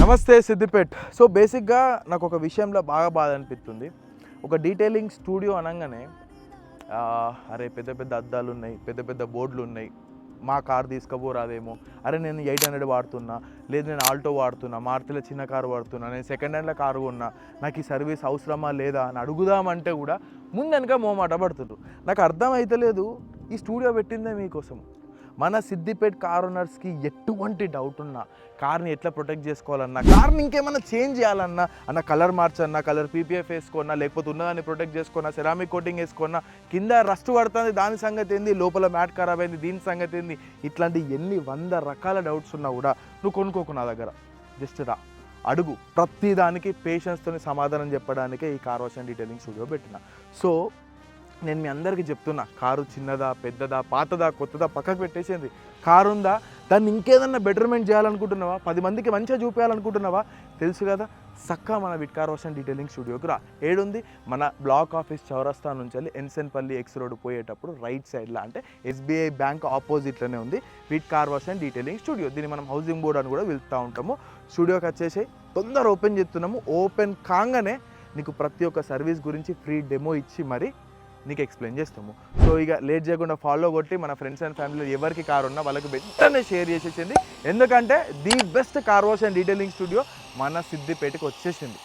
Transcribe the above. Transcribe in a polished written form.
నమస్తే సిద్దిపేట్. సో బేసిక్గా నాకు ఒక విషయంలో బాగా బాధ అనిపిస్తుంది. ఒక డీటెయిలింగ్ స్టూడియో అనగానే అరే పెద్ద పెద్ద అద్దాలు ఉన్నాయి, పెద్ద పెద్ద బోర్డులు ఉన్నాయి, మా కార్ తీసుకుపోరాదేమో, అరే నేను 800 వాడుతున్నా, లేదు నేను ఆల్టో వాడుతున్నా, మారుతిలో చిన్న కారు వాడుతున్నా, నేను సెకండ్ హ్యాండ్లో కారు కొన్నా, నాకు ఈ సర్వీస్ అవసరమా లేదా అని అడుగుదామంటే కూడా ముందెనక మోమాట పడుతుండ్రు. నాకు అర్థం అవుతలేదు, ఈ స్టూడియో పెట్టిందే మీకోసం. మన సిద్దిపేట్ కార్ ఓనర్స్కి ఎటువంటి డౌట్ ఉన్నా, కార్ని ఎట్లా ప్రొటెక్ట్ చేసుకోవాలన్నా, కార్ని ఇంకేమన్నా చేంజ్ చేయాలన్నా, అన్న కలర్ మార్చన్నా, కలర్ పీపీఎఫ్ వేసుకున్నా, లేకపోతే ఉన్నదాన్ని ప్రొటెక్ట్ చేసుకున్నా, సెరామిక్ కోటింగ్ వేసుకున్నా, కింద రస్ట్ పడుతుంది దాని సంగతి ఏంది, లోపల మ్యాట్ ఖరాబ్ అయింది దీని సంగతి ఏంది, ఇట్లాంటి ఎన్ని 100 రకాల డౌట్స్ ఉన్నా కూడా నువ్వు కొనుక్కోకు నా దగ్గర. జస్ట్ రా, అడుగు, ప్రతి దానికి పేషెన్స్తో సమాధానం చెప్పడానికే ఈ car wash and detailing studio పెట్టిన. సో నేను మీ అందరికీ చెప్తున్నా, కారు చిన్నదా పెద్దదా పాతదా కొత్తదా పక్కకు పెట్టేసింది. కారు ఉందా, దాన్ని ఇంకేదన్నా బెటర్మెంట్ చేయాలనుకుంటున్నావా, 10 మందికి మంచిగా చూపించాలనుకుంటున్నావా, తెలుసు కదా, చక్కగా మన Wit car wash and detailing స్టూడియోకి రా. ఏడుంది, మన బ్లాక్ ఆఫీస్ చౌరస్తా నుంచి వెళ్ళి ఎన్సెన్పల్లి ఎక్స్ రోడ్ పోయేటప్పుడు రైట్ సైడ్లో, అంటే ఎస్బీఐ బ్యాంక్ ఆపోజిట్లోనే ఉంది Wit car wash and detailing studio. దీన్ని మనం హౌసింగ్ బోర్డ్ అని కూడా వెళ్తూ ఉంటాము. స్టూడియోకి వచ్చేసి తొందర ఓపెన్ చేస్తున్నాము. ఓపెన్ కాగానే నీకు ప్రతి ఒక్క సర్వీస్ గురించి ఫ్రీ డెమో ఇచ్చి మరి నీకు ఎక్స్ప్లెయిన్ చేస్తాము. సో ఇక లేట్ చేయకుండా ఫాలో కొట్టి మన ఫ్రెండ్స్ అండ్ ఫ్యామిలీలో ఎవరికి కార్ ఉన్నా వాళ్ళకి వెంటనే షేర్ చేసేసింది. ఎందుకంటే the best car wash and detailing studio మన సిద్దిపేటకి వచ్చేసింది.